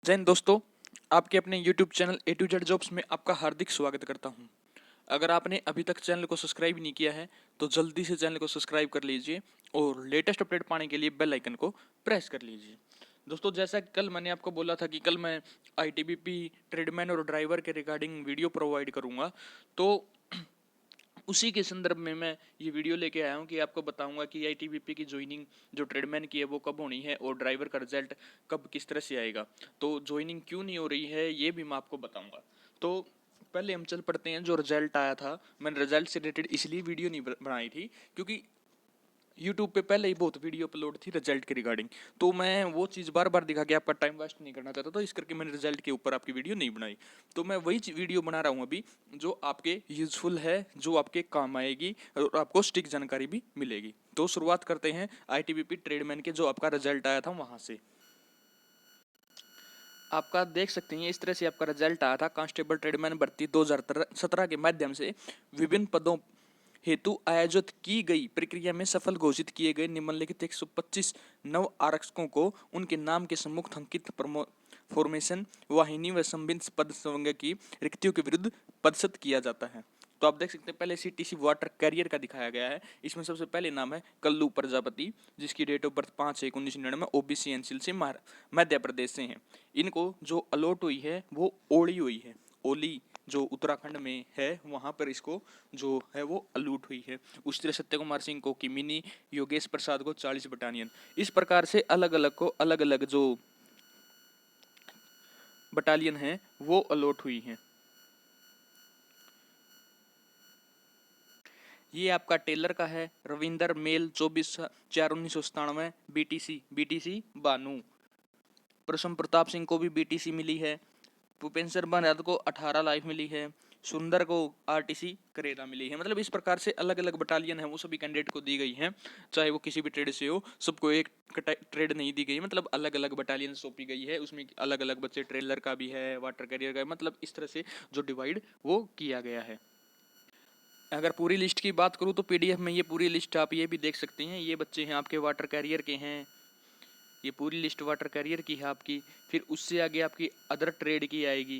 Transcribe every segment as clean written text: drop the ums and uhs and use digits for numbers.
जय हिंद दोस्तों, आपके अपने YouTube channel A to Z jobs में आपका हार्दिक स्वागत करता हूं। अगर आपने अभी तक चैनल को सब्सक्राइब नहीं किया है तो जल्दी से चैनल को सब्सक्राइब कर लीजिए और लेटेस्ट अपडेट पाने के लिए बेल आइकन को प्रेस कर लीजिए। दोस्तों, जैसा कि कल मैंने आपको बोला था कि कल मैं ITBP ट्रेडमैन और ड्राइवर के रिगार्डिंग वीडियो प्रोवाइड करूँगा, तो उसी के संदर्भ में मैं ये वीडियो लेके आया हूँ कि आपको बताऊंगा कि ITBP की ज्वाइनिंग जो ट्रेडमैन की है वो कब होनी है और ड्राइवर का रिजल्ट कब किस तरह से आएगा। तो ज्वाइनिंग क्यों नहीं हो रही है ये भी मैं आपको बताऊंगा। तो पहले हम चल पड़ते हैं जो रिजल्ट आया था। मैंने रिजल्ट से रिलेटेड इसलिए वीडियो नहीं बनाई थी क्योंकि यूट्यूब पे पहले ही बहुत वीडियो अपलोड थी रिजल्ट के रिगार्डिंग, तो मैं वो चीज़ बार बार दिखा के आपका टाइम वेस्ट नहीं करना चाहता, तो इस करके मैंने रिजल्ट के ऊपर आपकी वीडियो नहीं बनाई। तो मैं वही वीडियो बना रहा हूँ अभी जो आपके यूजफुल है, जो आपके काम आएगी और आपको स्टिक जानकारी भी मिलेगी। तो शुरुआत करते हैं ITBP ट्रेडमैन के जो आपका रिजल्ट आया था वहाँ से। आपका देख सकते हैं इस तरह से आपका रिजल्ट आया था। कांस्टेबल ट्रेडमैन भर्ती 2017 के माध्यम से विभिन्न पदों हेतु आयोजित की गई प्रक्रिया में सफल घोषित किए गए निम्नलिखित 125 नव आरक्षकों को उनके नाम के सम्मुख अंकित फॉर्मेशन वाहिनी व संबंधित पद संवर्ग की रिक्तियों के विरुद्ध पदस्थ किया जाता है। तो आप देख सकते हैं पहले CTC वाटर कैरियर का दिखाया गया है। इसमें सबसे पहले नाम है कल्लू प्रजापति, जिसकी date of birth 5/1/1999, OBC NCL से मध्य प्रदेश से हैं। इनको जो अलॉट हुई है वो ओली हुई है। ओली जो उत्तराखंड में है वहाँ पर इसको जो है वो अलूट हुई है। उस तरह सत्य कुमार सिंह को किमिनी, योगेश प्रसाद को 40 बटालियन, इस प्रकार से अलग अलग को अलग अलग जो बटालियन है वो अलॉट हुई है। ये आपका टेलर का है। रविंदर मेल 24/4/1997 BTC बानू। प्रसन्न प्रताप सिंह को भी BTC मिली है। भूपेंद्र बहराद को 18 लाइफ मिली है। सुंदर को RTC करेला मिली है। मतलब इस प्रकार से अलग अलग बटालियन है वो सभी कैंडिडेट को दी गई हैं, चाहे वो किसी भी ट्रेड से हो, सबको एक ट्रेड नहीं दी गई। मतलब अलग अलग बटालियन सौंपी गई है, उसमें अलग अलग बच्चे, ट्रेलर का भी है, वाटर कैरियर का है, मतलब इस तरह से जो डिवाइड वो किया गया है। अगर पूरी लिस्ट की बात करूँ तो PDF में ये पूरी लिस्ट आप ये भी देख सकते हैं। ये बच्चे हैं आपके वाटर कैरियर के हैं, ये पूरी लिस्ट वाटर कैरियर की है आपकी। फिर उससे आगे आपकी अदर ट्रेड की आएगी।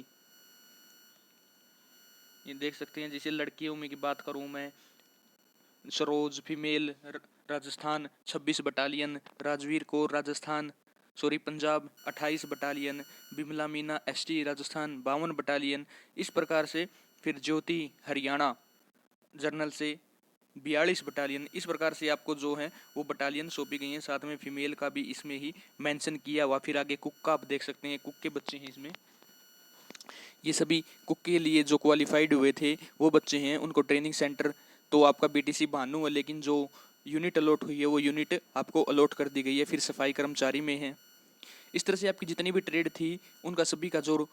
ये देख सकते हैं, जैसे लड़कियों में की बात करूँ मैं, Saroj female Rajasthan 26 battalion, Rajveer Kaur Rajasthan Punjab 28 battalion, Bimla Meena ST Rajasthan 52 battalion, इस प्रकार से। फिर ज्योति हरियाणा जर्नल से 42 बटालियन, इस प्रकार से आपको जो है वो बटालियन सौंपी गई हैं। साथ में फीमेल का भी इसमें ही मेंशन किया हुआ। फिर आगे कुक का आप देख सकते हैं, कुक के बच्चे हैं इसमें। ये सभी कुक के लिए जो क्वालिफाइड हुए थे वो बच्चे हैं, उनको ट्रेनिंग सेंटर तो आपका BTC भानु है, लेकिन जो यूनिट अलॉट हुई है वो यूनिट आपको अलॉट कर दी गई है। फिर सफाई कर्मचारी में है। इस तरह से आपकी जितनी भी ट्रेड थी उनका सभी का जो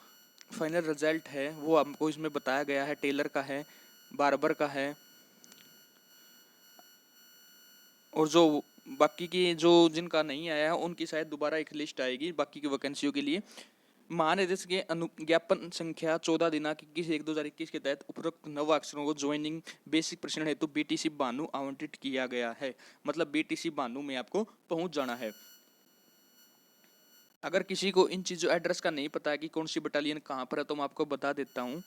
फाइनल रिजल्ट है वो आपको इसमें बताया गया है। टेलर का है, बार्बर का है, और जो बाकी की जो जिनका नहीं आया है उनकी शायद दोबारा एक लिस्ट आएगी बाकी की वैकेंसियों के लिए। महानिदेशक के अनुज्ञापन संख्या 14 दिनांक 21/1/2021 के तहत उपरोक्त नव अक्षरों को ज्वाइनिंग बेसिक प्रशिक्षण हेतु BTC बानू आवंटित किया गया है। मतलब BTC बानू में आपको पहुंच जाना है। अगर किसी को इन चीज़ों एड्रेस का नहीं पता है कि कौन सी बटालियन कहाँ पर है तो मैं आपको बता देता हूँ।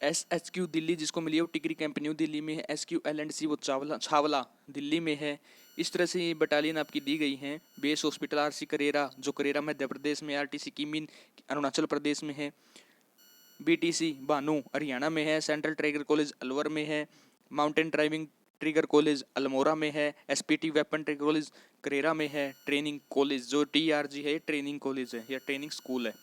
SHQ दिल्ली जिसको मिली है वो टिकरी कैंप न्यू दिल्ली में है। SQ L&C वो छावला दिल्ली में है। इस तरह से ये बटालियन आपकी दी गई हैं। बेस हॉस्पिटल RC करेरा जो करेरा मध्य प्रदेश में, RTC कीमिन अरुणाचल प्रदेश में है, BTC बानू हरियाणा में है, सेंट्रल ट्रिगर कॉलेज अलवर में है, mountain driving trigger college Almora में है, SPT weapon trigger college Karera में है, ट्रेनिंग कॉलेज जो TRG है ट्रेनिंग कॉलेज है या ट्रेनिंग स्कूल है।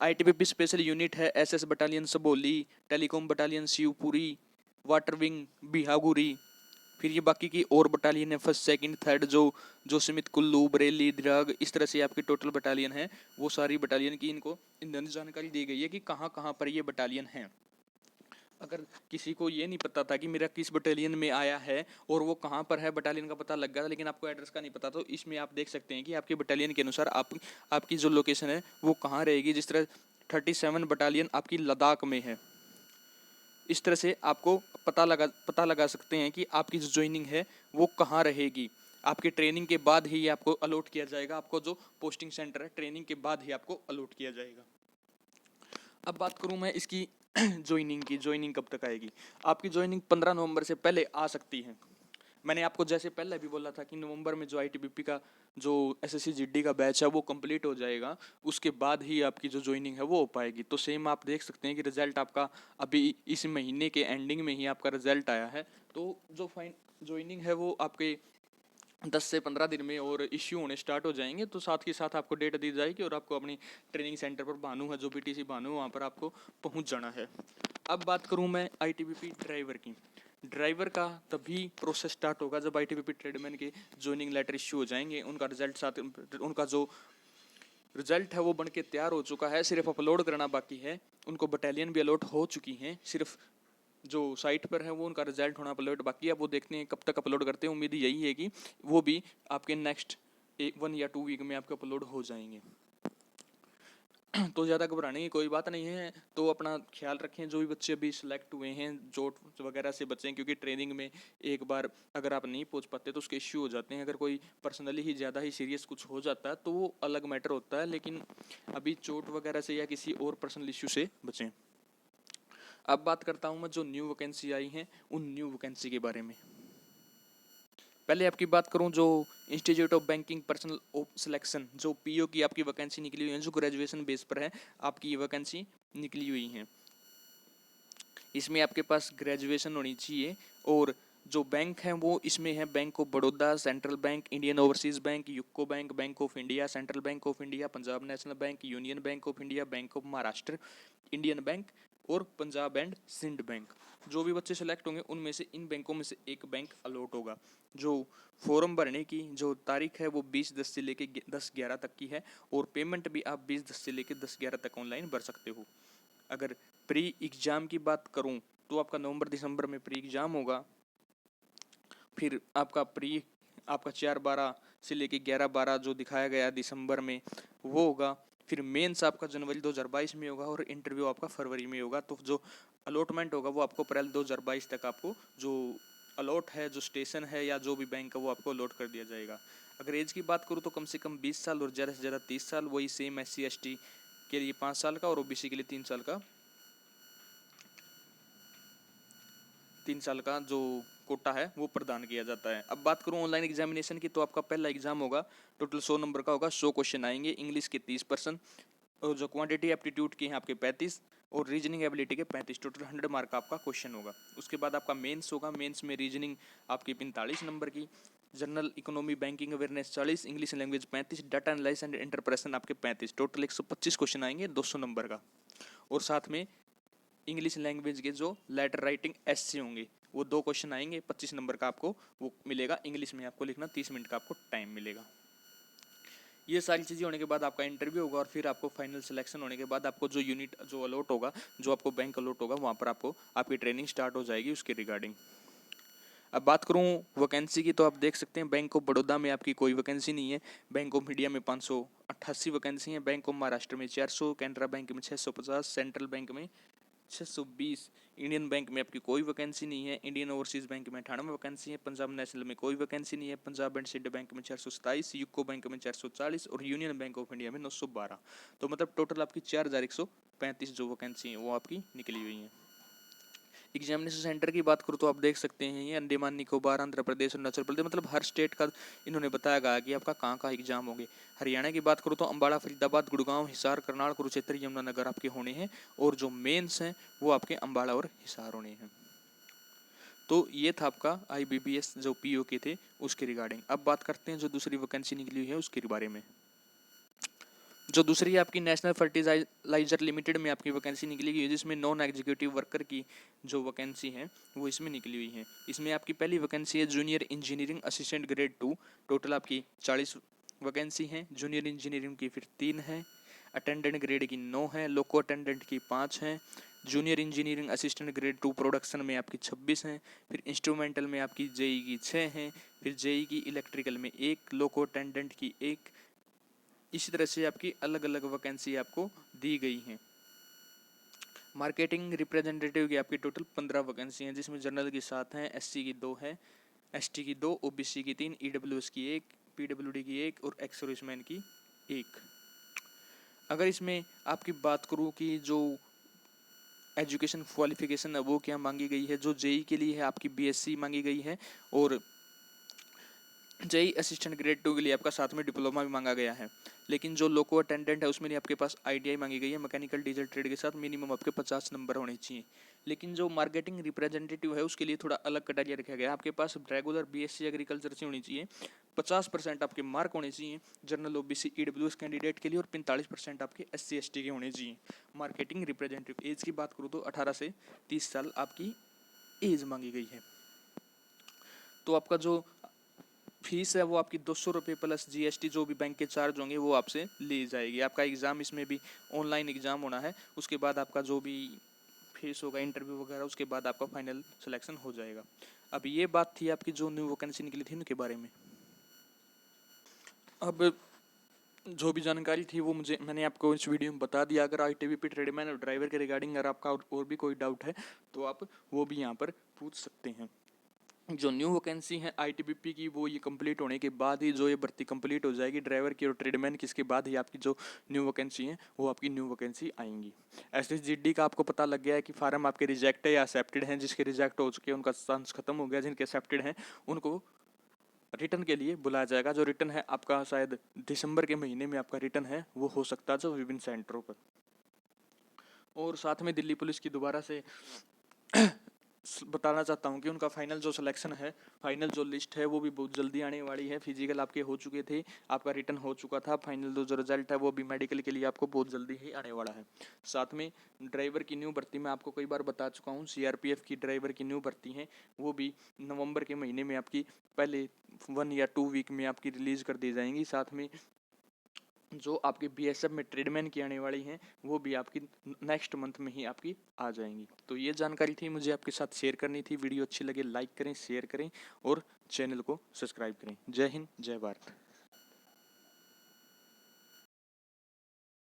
ITBP स्पेशल यूनिट है SS battalion Saboli, telecom battalion Shivpuri, water wing Bihaguri. फिर ये बाकी की और बटालियन है, फर्स्ट सेकंड थर्ड जो समित कुल्लू बरेली द्राग, इस तरह से आपकी टोटल बटालियन है। वो सारी बटालियन की इनको इन जानकारी दी गई है कि कहाँ कहाँ पर ये बटालियन हैं। अगर किसी को ये नहीं पता था कि मेरा किस बटालियन में आया है और वो कहाँ पर है, बटालियन का पता लग गया था लेकिन आपको एड्रेस का नहीं पता, तो इसमें आप देख सकते हैं कि आपके बटालियन के अनुसार आपकी जो लोकेशन है वो कहाँ रहेगी। जिस तरह 37 बटालियन आपकी लद्दाख में है। इस तरह से आपको पता लगा सकते हैं कि आपकी जो ज्वाइनिंग है वो कहाँ रहेगी। आपके ट्रेनिंग के बाद ही आपको अलॉट किया जाएगा। आपको जो पोस्टिंग सेंटर है ट्रेनिंग के बाद ही आपको अलॉट किया जाएगा। अब बात करूं मैं इसकी ज्वाइनिंग की, ज्वाइनिंग कब तक आएगी? आपकी ज्वाइनिंग 15 नवंबर से पहले आ सकती है। मैंने आपको जैसे पहले भी बोला था कि नवंबर में जो आईटीबीपी का जो एसएससी जीडी का बैच है वो कंप्लीट हो जाएगा, उसके बाद ही आपकी जो ज्वाइनिंग है वो हो पाएगी। तो सेम आप देख सकते हैं कि रिजल्ट आपका अभी इस महीने के एंडिंग में ही आपका रिजल्ट आया है। तो जो फाइन ज्वाइनिंग है वो आपके 10 से 15 दिन में और इश्यू होने स्टार्ट हो जाएंगे। तो साथ के साथ आपको डेट दी जाएगी और आपको अपनी ट्रेनिंग सेंटर पर भानु है, जो बीटीसी भानु, वहाँ पर आपको पहुँच जाना है। अब बात करूँ मैं आईटीबीपी ड्राइवर की। ड्राइवर का तभी प्रोसेस स्टार्ट होगा जब आईटीबीपी ट्रेडमैन के ज्वाइनिंग लेटर इश्यू हो जाएंगे। उनका रिजल्ट साथ, उनका जो रिजल्ट है वो बन के तैयार हो चुका है, सिर्फ अपलोड करना बाकी है। उनको बटालियन भी अलॉट हो चुकी हैं, सिर्फ जो साइट पर है वो उनका रिजल्ट होना अपलोड बाकी है। अब वो देखते हैं कब तक अपलोड करते हैं। उम्मीद यही है कि वो भी आपके नेक्स्ट 1 या 2 वीक में आपके अपलोड हो जाएंगे। तो ज़्यादा घबराने की कोई बात नहीं है। तो अपना ख्याल रखें, जो भी बच्चे अभी सिलेक्ट हुए हैं चोट वगैरह से बचें, क्योंकि ट्रेनिंग में एक बार अगर आप नहीं पहुंच पाते तो उसके इश्यू हो जाते हैं। अगर कोई पर्सनली ही ज़्यादा ही सीरियस कुछ हो जाता है तो वो अलग मैटर होता है, लेकिन अभी चोट वगैरह से या किसी और पर्सनल इश्यू से बचें। अब बात करता हूँ मैं जो न्यू वैकेंसी आई हैं उन न्यू वैकेंसी के बारे में। पहले आपकी बात करूं जो institute of banking personal selection, जो पीओ की आपकी वैकेंसी निकली हुई है, जो ग्रेजुएशन बेस पर है आपकी ये वैकेंसी निकली हुई है। इसमें आपके पास ग्रेजुएशन होनी चाहिए और जो बैंक है वो इसमें है bank of Baroda, central bank, Indian overseas bank, UCO bank, bank of India, central bank of India, Punjab national bank, union bank of India, bank of Maharashtra, Indian bank और पंजाब एंड सिंध बैंक। जो भी बच्चे सेलेक्ट होंगे उनमें से इन बैंकों में से एक बैंक अलॉट होगा। जो फॉर्म भरने की जो तारीख है वो 20/10 से लेकर 10/11 तक की है और पेमेंट भी आप 20/10 से लेकर 10/11 तक ऑनलाइन भर सकते हो। अगर प्री एग्ज़ाम की बात करूं तो आपका नवंबर दिसंबर में प्री एग्ज़ाम होगा। फिर आपका 4/12 से लेके 11/12 जो दिखाया गया दिसंबर में वो होगा। फिर मेंस आपका जनवरी 2022 में होगा और इंटरव्यू आपका फरवरी में होगा। तो जो अलॉटमेंट होगा वो आपको अप्रैल 2022 तक आपको जो अलॉट है, जो स्टेशन है या जो भी बैंक है वो आपको अलॉट कर दिया जाएगा। अगर एज की बात करूँ तो कम से कम 20 साल और ज़्यादा से ज़्यादा 30 साल, वही सेम SC/ST के लिए 5 साल का और OBC के लिए 3 साल का जो कोटा है वो प्रदान किया जाता है। अब बात करूं ऑनलाइन एग्जामिनेशन की तो आपका पहला एग्जाम होगा, टोटल 100 नंबर का होगा। 100 क्वेश्चन आएंगे, इंग्लिश के 30% और जो क्वांटिटी एप्टीट्यूड के हैं आपके 35 और रीजनिंग एबिलिटी के 35, टोटल 100 मार्क का आपका क्वेश्चन होगा। उसके बाद आपका मेंस होगा, मेंस में रीजनिंग आपकी 45 नंबर की, general economy banking awareness 40, English language 35, data analysis and interpretation आपके 35, टोटल 125 क्वेश्चन आएंगे 200 नंबर का। और साथ में इंग्लिश लैंग्वेज के जो लेटर राइटिंग एससी होंगे वो 2 क्वेश्चन आएंगे, 25 नंबर का आपको वो मिलेगा। इंग्लिश में आपको लिखना 30 मिनट का आपको टाइम मिलेगा। ये सारी चीज़ें होने के बाद आपका इंटरव्यू होगा और फिर आपको फाइनल सिलेक्शन होने के बाद आपको जो यूनिट जो अलॉट होगा, जो आपको बैंक अलॉट होगा, वहाँ पर आपको आपकी ट्रेनिंग स्टार्ट हो जाएगी उसके रिगार्डिंग। अब बात करूँ वैकेंसी की तो आप देख सकते हैं बैंक ऑफ बड़ौदा में आपकी कोई वैकेंसी नहीं है। बैंक ऑफ इंडिया में 588 वैकेंसी है, बैंक ऑफ महाराष्ट्र में 400, कैनरा बैंक में 650, सेंट्रल बैंक में 620, इंडियन बैंक में आपकी कोई वैकेंसी नहीं है, इंडियन ओवरसीज़ बैंक में 98 वैकेंसी है, पंजाब नेशनल में कोई वैकेंसी नहीं है, पंजाब एंड सिंध बैंक में 427, यूको बैंक में 440 और यूनियन बैंक ऑफ इंडिया में 912। तो मतलब टोटल आपकी 4135 जो वैकेंसी है वो आपकी निकली हुई हैं। एग्जामिनेशन सेंटर की बात करूँ तो आप देख सकते हैं ये अंडमान निकोबार, आंध्र प्रदेश, अरुणाचल प्रदेश, मतलब हर स्टेट का इन्होंने बताया गया कि आपका कहाँ कहाँ एग्जाम होंगे। हरियाणा की बात करूँ तो अम्बाला, फरीदाबाद, गुड़गांव, हिसार, करनाल, कुरुक्षेत्र, यमुनानगर आपके होने हैं और जो मेंस हैं वो आपके अम्बाला और हिसार होने हैं। तो ये था आपका IBPS जो PO के थे उसके रिगार्डिंग। अब बात करते हैं जो दूसरी वैकेंसी निकली हुई है उसके बारे में। जो दूसरी आपकी नेशनल फर्टिलाइजर लिमिटेड में आपकी वैकेंसी निकली हुई है, जिसमें नॉन एग्जीक्यूटिव वर्कर की जो वैकेंसी है वो इसमें निकली हुई है। इसमें आपकी पहली वैकेंसी है junior engineering assistant grade 2, total आपकी 40 वैकेंसी हैं। जूनियर इंजीनियरिंग की फिर 3 है, अटेंडेंट ग्रेड की 9 है, लोको अटेंडेंट की 5 हैं, junior engineering assistant grade 2 production में आपकी 26 हैं, फिर इंस्ट्रूमेंटल में आपकी JE की 6 हैं, फिर JE की इलेक्ट्रिकल में 1, लोको अटेंडेंट की 1। इसी तरह से आपकी अलग अलग वैकेंसी आपको दी गई हैं। मार्केटिंग रिप्रेजेंटेटिव की आपकी टोटल 15 वैकेंसी हैं, जिसमें जनरल की 7 हैं, SC की 2 है, एसटी की 2, ओबीसी की 3, ईडब्ल्यूएस की 1, पीडब्ल्यूडी की 1 और एक्स सर्विसमैन की 1। अगर इसमें आपकी बात करूँ कि जो एजुकेशन क्वालिफिकेशन है वो क्या मांगी गई है, जो जेई के लिए है आपकी बीएससी मांगी गई है, और जेई असिस्टेंट ग्रेड 2 के लिए आपका साथ में डिप्लोमा भी मांगा गया है। लेकिन जो लोको अटेंडेंट है उसमें लिए आपके पास आईटीआई मांगी गई है, मैकेनिकल डीजल ट्रेड के साथ मिनिमम आपके 50 नंबर होने चाहिए। लेकिन जो मार्केटिंग रिप्रेजेंटेटिव है उसके लिए थोड़ा अलग क्राइटेरिया रखा गया है, आपके पास रेगुलर बीएससी एग्रीकल्चर से होनी चाहिए, 50% आपके मार्क होने चाहिए जनरल ओबीसी ईडब्ल्यूएस कैंडिडेट के लिए, और 45% आपके एससी एसटी के होने चाहिए। मार्केटिंग रिप्रेजेंटेटिव एज की बात करूँ तो 18 से 30 साल आपकी एज मांगी गई है। तो आपका जो फीस है वो आपकी 200 रुपये प्लस जीएसटी जो भी बैंक के चार्ज होंगे वो आपसे ली जाएगी। आपका एग्ज़ाम इसमें भी ऑनलाइन एग्ज़ाम होना है, उसके बाद आपका जो भी फीस होगा इंटरव्यू वगैरह, उसके बाद आपका फाइनल सिलेक्शन हो जाएगा। अब ये बात थी आपकी जो न्यू वैकेंसी निकली थी उनके बारे में। अब जो भी जानकारी थी वो मैंने आपको इस वीडियो में बता दिया। अगर आईटीबीपी ट्रेडमैन और ड्राइवर के रिगार्डिंग अगर आपका और भी कोई डाउट है तो आप वो भी यहाँ पर पूछ सकते हैं। जो न्यू वैकेंसी है आईटीबीपी की वो ये कंप्लीट होने के बाद ही जो ये भर्ती कंप्लीट हो जाएगी ड्राइवर की और ट्रेडमैन की, इसके बाद ही आपकी जो न्यू वैकेंसी है वो आपकी न्यू वैकेंसी आएंगी। एसएसजीडी का आपको पता लग गया है कि फार्म आपके रिजेक्ट है या एक्सेप्टेड हैं, जिसके रिजेक्ट हो चुके हैं उनका चांस खत्म हो गया, जिनके एक्सेप्टेड हैं उनको रिटर्न के लिए बुलाया जाएगा। जो रिटर्न है आपका शायद दिसंबर के महीने में आपका रिटर्न है वो हो सकता है जो विभिन्न सेंटरों पर। और साथ में दिल्ली पुलिस की दोबारा से बताना चाहता हूँ कि उनका फाइनल जो सिलेक्शन है, फाइनल जो लिस्ट है वो भी बहुत जल्दी आने वाली है। फिजिकल आपके हो चुके थे, आपका रिटर्न हो चुका था, फाइनल जो रिजल्ट है वो भी मेडिकल के लिए आपको बहुत जल्दी ही आने वाला है। साथ में ड्राइवर की न्यू भर्ती मैं आपको कई बार बता चुका हूँ, सीआरपीएफ की ड्राइवर की न्यू भर्ती है वो भी नवंबर के महीने में आपकी पहले 1 या 2 वीक में आपकी रिलीज़ कर दी जाएंगी। साथ में जो आपकी बीएसएफ में ट्रेडमैन की आने वाली हैं वो भी आपकी नेक्स्ट मंथ में ही आपकी आ जाएंगी। तो ये जानकारी थी मुझे आपके साथ शेयर करनी थी। वीडियो अच्छी लगे लाइक करें, शेयर करें और चैनल को सब्सक्राइब करें। जय हिंद, जय भारत।